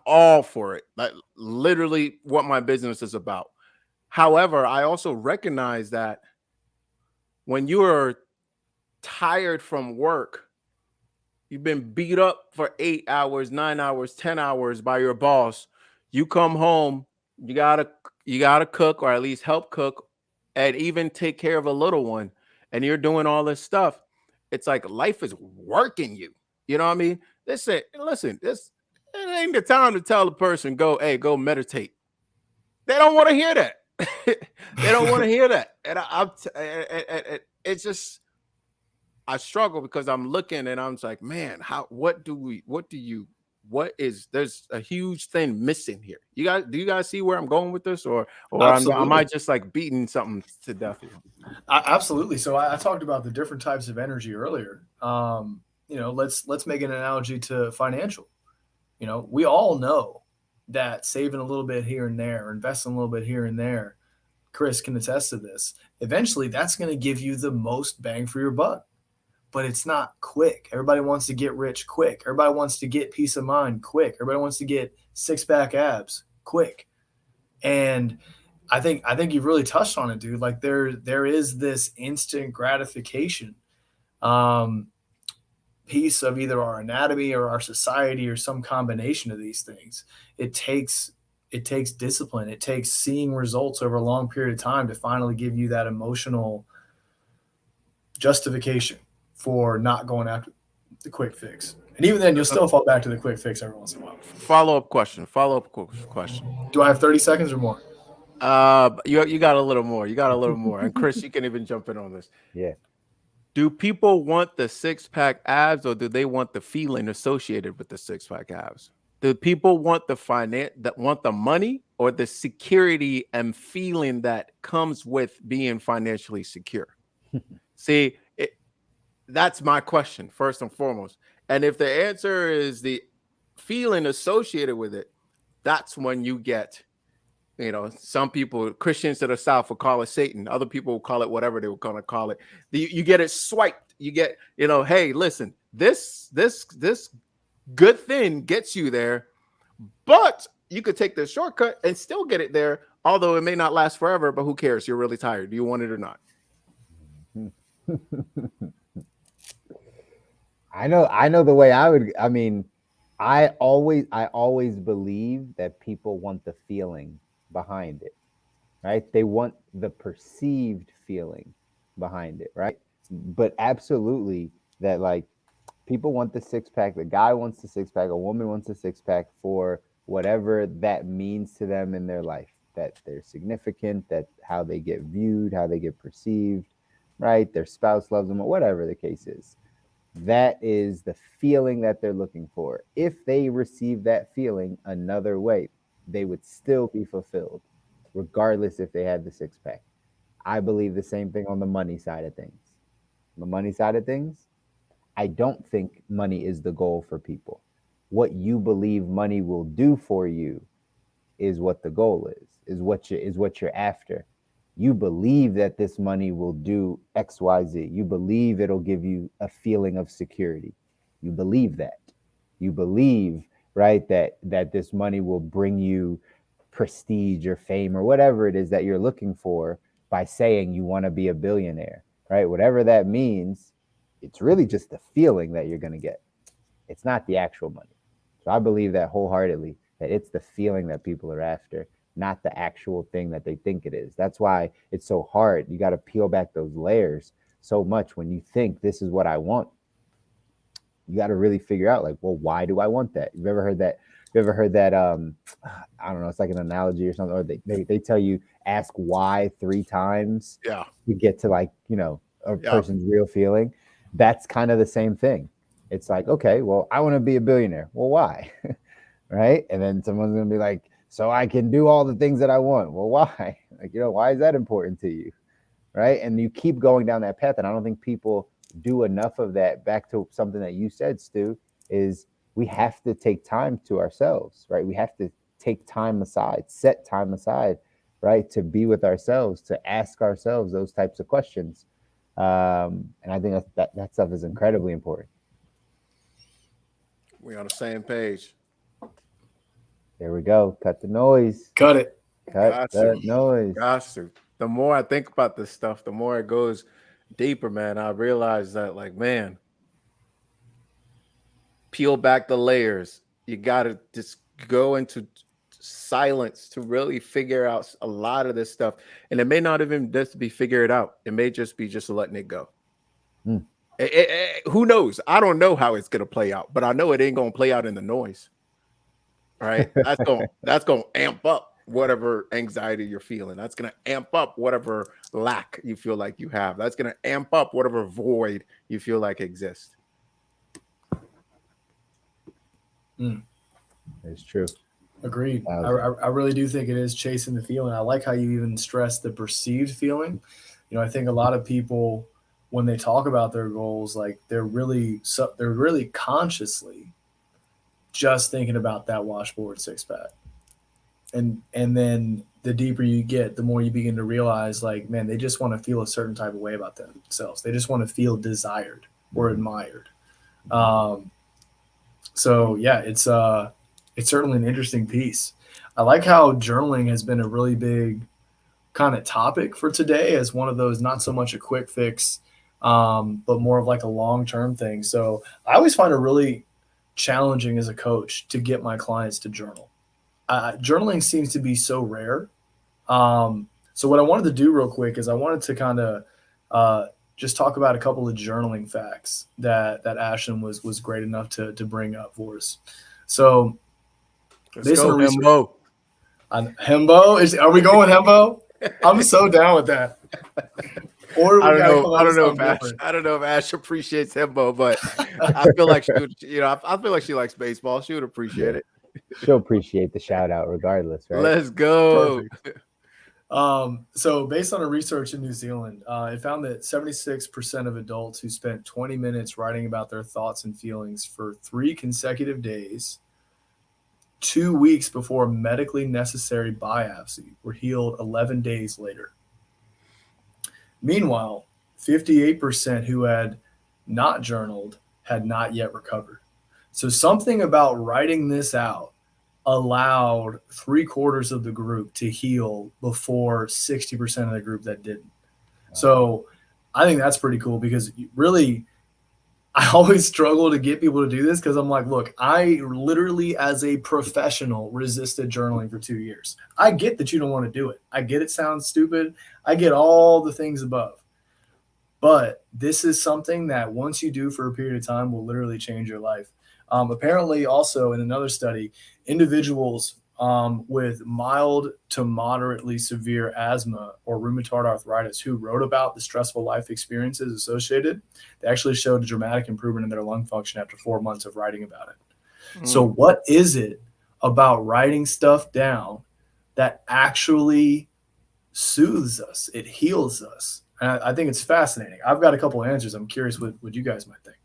all for it. Like literally what my business is about. However, I also recognize that when you are tired from work, you've been beat up for 8 hours, 9 hours, 10 hours by your boss, you come home, you gotta cook, or at least help cook, and even take care of a little one, and you're doing all this stuff. It's like life is working you. You know what I mean? Listen, it ain't the time to tell a person, go meditate. They don't want to hear that. They don't want to hear that. And it's just, I struggle because I'm looking and I'm like, man, there's a huge thing missing here. Do you guys see where I'm going with this, or am I just like beating something to death here? Absolutely. So I talked about the different types of energy earlier. Let's make an analogy to financial. We all know that saving a little bit here and there, or investing a little bit here and there, Chris can attest to this. Eventually, that's going to give you the most bang for your buck. But it's not quick. Everybody wants to get rich quick. Everybody wants to get peace of mind quick. Everybody wants to get six-pack abs quick. And I think you've really touched on it, dude. Like there is this instant gratification piece of either our anatomy or our society or some combination of these things. It takes discipline. It takes seeing results over a long period of time to finally give you that emotional justification for not going after the quick fix. And even then, you'll still fall back to the quick fix every once in a while. Follow-up question. Do I have 30 seconds or more? You got a little more. And Chris, you can even jump in on this. Yeah. Do people want the six-pack abs, or do they want the feeling associated with the six-pack abs? Do people want the money, or the security and feeling that comes with being financially secure? See, that's my question first and foremost. And if the answer is the feeling associated with it, that's when you get, some people, Christians to the South will call it Satan. Other people will call it whatever they were going to call it. You get it swiped. You get, hey, listen, this good thing gets you there, but you could take the shortcut and still get it there, although it may not last forever, but who cares? You're really tired. Do you want it or not? I know the way I always believe that people want the feeling behind it, right? They want the perceived feeling behind it, right? But absolutely that, like, people want the six-pack, the guy wants the six-pack, a woman wants a six-pack for whatever that means to them in their life, that they're significant, that how they get viewed, how they get perceived, right? Their spouse loves them, or whatever the case is. That is the feeling that they're looking for. If they receive that feeling another way, they would still be fulfilled, regardless if they had the six-pack. I believe the same thing on the money side of things. On the money side of things, I don't think money is the goal for people. What you believe money will do for you is what the goal is what you're after. You believe that this money will do XYZ. You believe it'll give you a feeling of security. You believe that. You believe, right, that this money will bring you prestige or fame or whatever it is that you're looking for by saying you want to be a billionaire, right? Whatever that means, it's really just the feeling that you're going to get. It's not the actual money. So I believe that wholeheartedly, that it's the feeling that people are after, not the actual thing that they think it is. That's why it's so hard. You got to peel back those layers so much. When you think this is what I want, you got to really figure out, like, well, why do I want that? You've ever heard that? I don't know, it's like an analogy or something, or they tell you ask why 3 times to get to, like, a person's real feeling. That's kind of the same thing. It's like, okay, well, I want to be a billionaire. Well, why? Right? And then someone's going to be like, so I can do all the things that I want. Well, why? Like, why is that important to you? Right? And you keep going down that path. And I don't think people do enough of that. Back to something that you said, Stu, is we have to take time to ourselves, right? We have to take time aside, set time aside, right? To be with ourselves, to ask ourselves those types of questions. And I think that stuff is incredibly important. We're on the same page. There we go. Cut the noise. Cut it. Cut the noise. Gosh, the more I think about this stuff, the more it goes deeper, man. I realize that, like, man, peel back the layers. You got to just go into silence to really figure out a lot of this stuff. And it may not even just be figured out. It may just be just letting it go. Who knows? I don't know how it's going to play out, but I know it ain't going to play out in the noise. Right? That's going to amp up whatever anxiety you're feeling. That's going to amp up whatever lack you feel like you have. That's going to amp up whatever void you feel like exists. It's true. Agreed. I really do think it is chasing the feeling. I like how you even stress the perceived feeling. I think a lot of people, when they talk about their goals, like they're really consciously just thinking about that washboard six-pack. And then the deeper you get, the more you begin to realize, like, man, they just want to feel a certain type of way about themselves. They just want to feel desired or admired. Um, so yeah, it's certainly an interesting piece. I like how journaling has been a really big kind of topic for today as one of those, not so much a quick fix, but more of like a long term thing. So I always find it really challenging as a coach to get my clients to journal. Journaling seems to be so rare. So what I wanted to do real quick is I wanted to kind of just talk about a couple of journaling facts that Ashton was great enough to bring up for us. So Let's based on go, research Hembo. on Hembo, are we going Hembo? I'm so down with that. Or we gotta come I up don't with know something if Ash, different. I don't know if Ash appreciates Hembo, but I feel like she would, I feel like she likes baseball. She would appreciate it. She'll appreciate the shout out regardless, right? Let's go. Perfect. So based on a research in New Zealand, it found that 76% of adults who spent 20 minutes writing about their thoughts and feelings for 3 consecutive days, 2 weeks before a medically necessary biopsy, were healed 11 days later. Meanwhile, 58% who had not journaled had not yet recovered. So something about writing this out allowed 3/4 of the group to heal before 60% of the group that didn't. So I think that's pretty cool because really, I always struggle to get people to do this because I'm like, look, I literally, as a professional, resisted journaling for 2 years. I get that you don't want to do it. I get it sounds stupid. I get all the things above. But this is something that once you do for a period of time will literally change your life. Apparently, also in another study, individuals with mild to moderately severe asthma or rheumatoid arthritis who wrote about the stressful life experiences associated, they actually showed a dramatic improvement in their lung function after 4 months of writing about it. So, what is it about writing stuff down that actually soothes us? It heals us. And I think it's fascinating. I've got a couple of answers. I'm curious what you guys might think.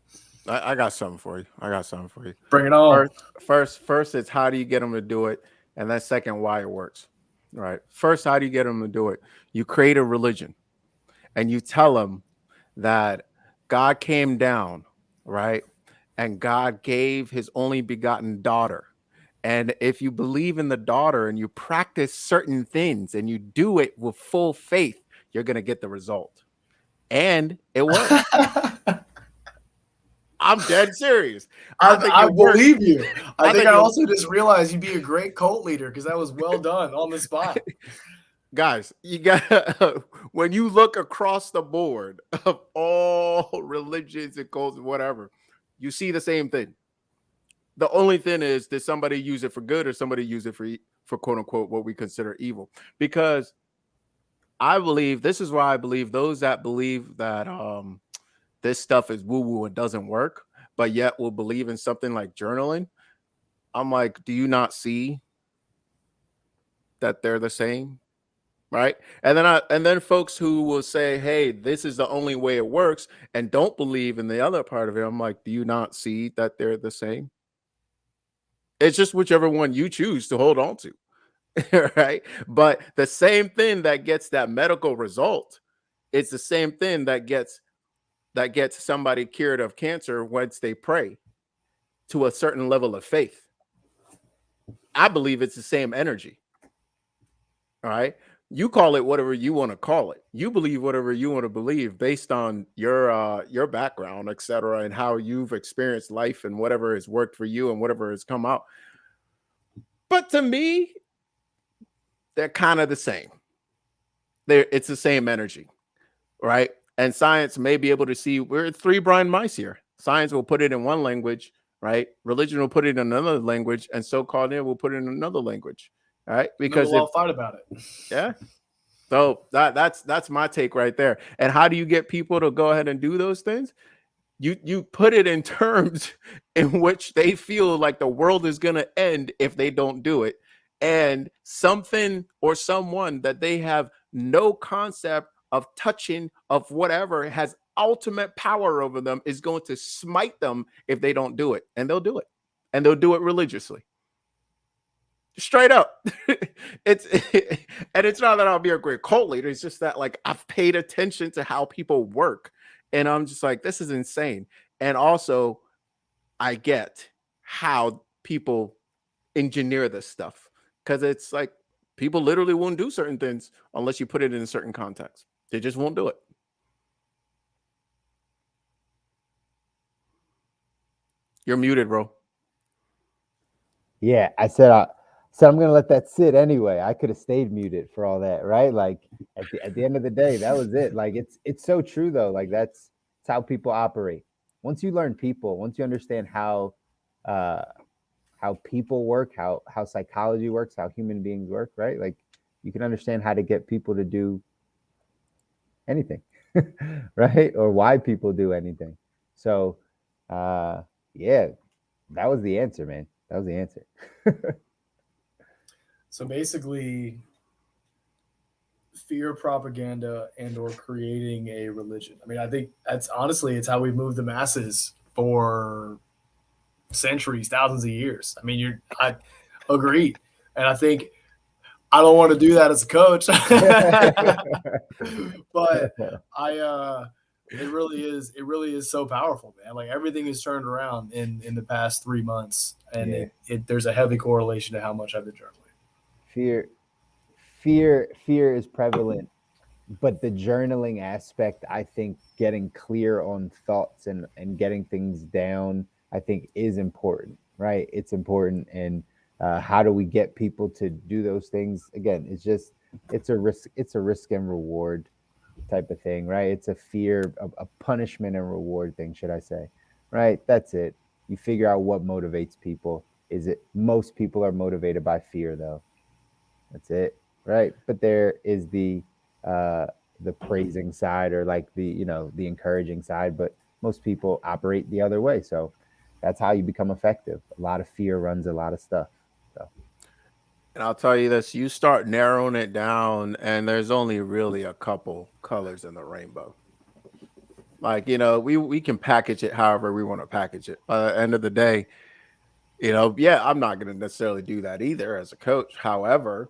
I got something for you. Bring it on. First, it's how do you get them to do it, and then second, why it works. Right. First, how do you get them to do it? You create a religion, and you tell them that God came down, right, and God gave His only begotten daughter. And if you believe in the daughter and you practice certain things and you do it with full faith, you're gonna get the result. And it works. I'm dead serious. I it works. believe you. I think I it- also just realized you'd be a great cult leader because that was well done on the spot. Guys, you got when you look across the board of all religions and cults and whatever, you see the same thing. The only thing is, did somebody use it for good or somebody use it for quote unquote what we consider evil? Because I believe this is why I believe those that believe that this stuff is woo-woo and doesn't work, but yet will believe in something like journaling. I'm like, do you not see that they're the same? Right. And then folks who will say, hey, this is the only way it works, and don't believe in the other part of it. I'm like, do you not see that they're the same? It's just whichever one you choose to hold on to. Right. But the same thing that gets that medical result, it's the same thing that gets somebody cured of cancer once they pray to a certain level of faith. I believe it's the same energy. All right. You call it whatever you want to call it. You believe whatever you want to believe based on your background, etc., and how you've experienced life and whatever has worked for you and whatever has come out. But to me, they're kind of the same. It's the same energy, right? And science may be able to see we're 3 blind mice here. Science will put it in one language, right? Religion will put it in another language, and so-called it will put it in another language, right? Because we'll all fight about it. Yeah. So that's my take right there. And how do you get people to go ahead and do those things? You put it in terms in which they feel like the world is going to end if they don't do it. And something or someone that they have no concept of touching, of whatever, has ultimate power over them is going to smite them if they don't do it. And they'll do it. And they'll do it religiously. Straight up. it's and it's not that I'll be a great cult leader. It's just that like I've paid attention to how people work, and I'm just like, this is insane. And also, I get how people engineer this stuff because it's like people literally won't do certain things unless you put it in a certain context. They just won't do it. You're muted, bro. Yeah, I said I'm gonna let that sit anyway. I could have stayed muted for all that, right? Like at the end of the day, that was it. Like it's so true though. Like that's how people operate. Once you learn people, once you understand uh how people work, how psychology works, how human beings work, right? Like you can understand how to get people to do anything, right? Or why people do anything. So yeah, that was the answer, man. That was the answer. So basically, fear propaganda and or creating a religion. I mean, I think that's honestly it's how we've moved the masses for centuries, thousands of years. I mean, I agree, and I think I don't want to do that as a coach, but it really is so powerful, man. Like everything is turned around in the past 3 months, and Yeah. there's a heavy correlation to how much I've been journaling. fear fear is prevalent, but the journaling aspect, I think getting clear on thoughts and getting things down, I think is important, right? It's important. And how do we get people to do those things? Again, it's a risk and reward type of thing, right? It's a fear, a punishment and reward thing, should I say? Right? That's it. You figure out what motivates people. Is it most people are motivated by fear though? That's it, right? But there is uh the praising side, or like the encouraging side, but most people operate the other way. So that's how you become effective. A lot of fear runs a lot of stuff. So And I'll tell you this, you start narrowing it down, and there's only really a couple colors in the rainbow. Like, we can package it however we want to package it. By the end of the day, yeah, I'm not going to necessarily do that either as a coach. However,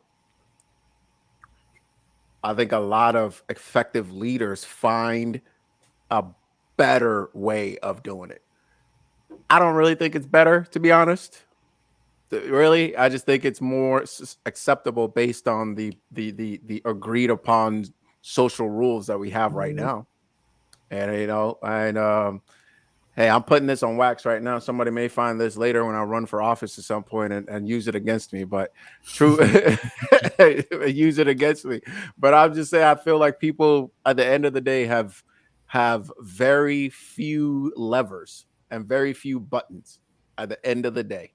I think a lot of effective leaders find a better way of doing it. I don't really think it's better, to be honest. Really, I just think it's more acceptable based on the agreed upon social rules that we have right now. And hey, I'm putting this on wax right now. Somebody may find this later when I run for office at some point and use it against me. But true, use it against me. But I'm just saying, I feel like people at the end of the day have very few levers and very few buttons at the end of the day.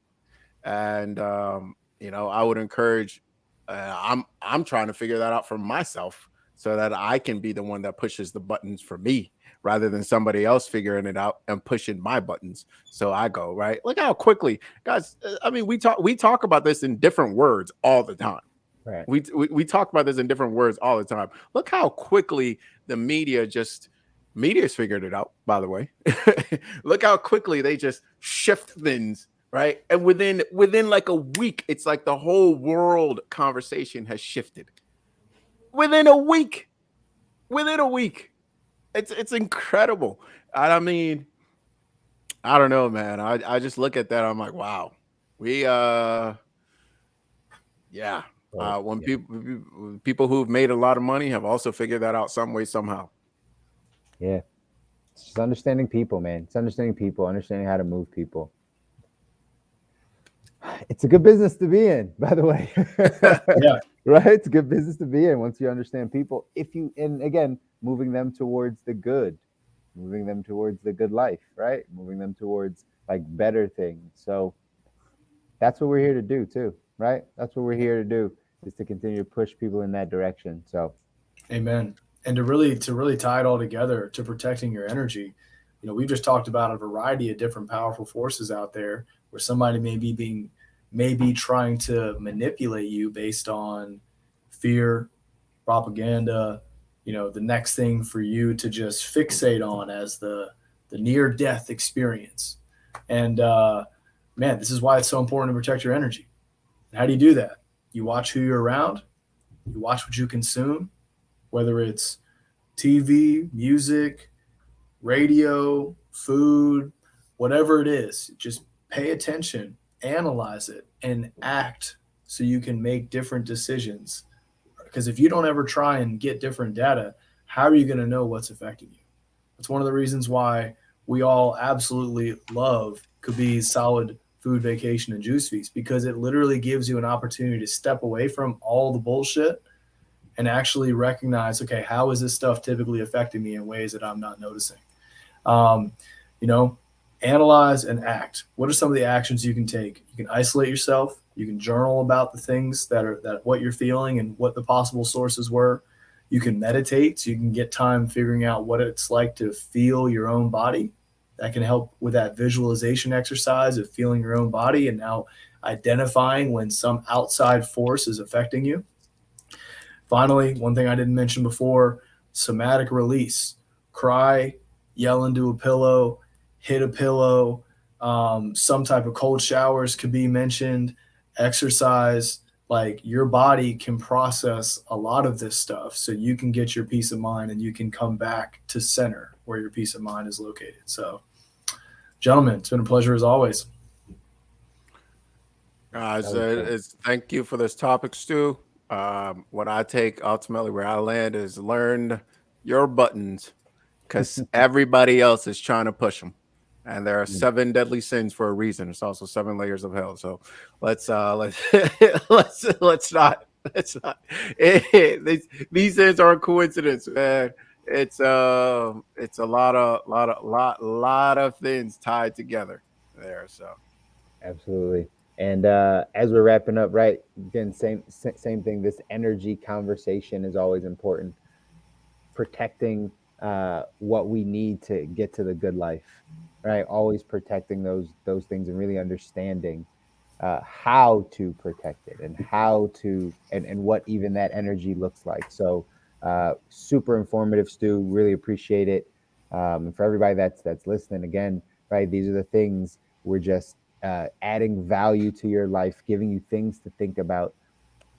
And I would encourage. I'm trying to figure that out for myself so that I can be the one that pushes the buttons for me rather than somebody else figuring it out and pushing my buttons. So I go right. Look how quickly, guys. I mean, we talk about this in different words all the time. right. We talk about this in different words all the time. Look how quickly the media's figured it out. By the way, look how quickly they just shift things. Right. And within like a week, it's like the whole world conversation has shifted. Within a week. It's incredible. I mean, I don't know, man. I just look at that. I'm like, wow. We yeah. When people who've made a lot of money have also figured that out some way, somehow. Yeah. It's just understanding people, man. It's understanding people, understanding how to move people. It's a good business to be in, by the way. Yeah. Right? It's a good business to be in once you understand people. And again, moving them towards the good, moving them towards the good life, right? Moving them towards like better things. So that's what we're here to do too, right? That's what we're here to do, is to continue to push people in that direction. So Amen. And to really tie it all together to protecting your energy, we've just talked about a variety of different powerful forces out there where somebody may be trying to manipulate you based on fear, propaganda, the next thing for you to just fixate on as the near death experience. And man, this is why it's so important to protect your energy. And how do you do that? You watch who you're around, you watch what you consume, whether it's TV, music, radio, food, whatever it is. Just pay attention, analyze it, and act so you can make different decisions. Because if you don't ever try and get different data, how are you going to know what's affecting you? That's one of the reasons why we all absolutely love Kobi's solid food vacation and juice feast, because it literally gives you an opportunity to step away from all the bullshit and actually recognize, okay, how is this stuff typically affecting me in ways that I'm not noticing? Um, you know, analyze and act. What are some of the actions you can take? You can isolate yourself. You can journal about the things that what you're feeling and what the possible sources were. You can meditate, so you can get time figuring out what it's like to feel your own body. That can help with that visualization exercise of feeling your own body and now identifying when some outside force is affecting you. Finally, one thing I didn't mention before, somatic release. Cry, yell into a pillow, hit a pillow, some type of cold showers could be mentioned, exercise. Like, your body can process a lot of this stuff so you can get your peace of mind and you can come back to center where your peace of mind is located. So, gentlemen, it's been a pleasure as always. Guys, thank you for this topic, Stu. What I take ultimately where I land is learn your buttons, because everybody else is trying to push them. And there are 7 deadly sins for a reason. It's also 7 layers of hell. So let's let's not these sins aren't coincidence, man. It's a lot of things tied together there. So Absolutely. And as we're wrapping up, right? Again, same thing. This energy conversation is always important. Protecting what we need to get to the good life, right? Always protecting those things and really understanding how to protect it and how to and what even that energy looks like. So super informative, Stu. Really appreciate it. And for everybody that's listening, again, right? These are the things we're just adding value to your life, giving you things to think about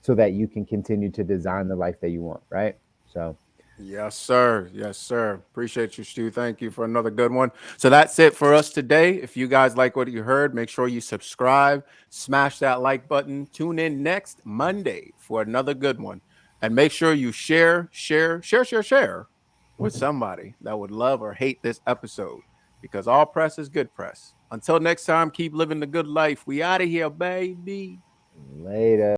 so that you can continue to design the life that you want, right? So yes, sir. Yes, sir. Appreciate you, Stu. Thank you for another good one. So that's it for us today. If you guys like what you heard, make sure you subscribe, smash that like button. Tune in next Monday for another good one. And make sure you share with somebody that would love or hate this episode, because all press is good press. Until next time, keep living the good life. We out of here, baby. later.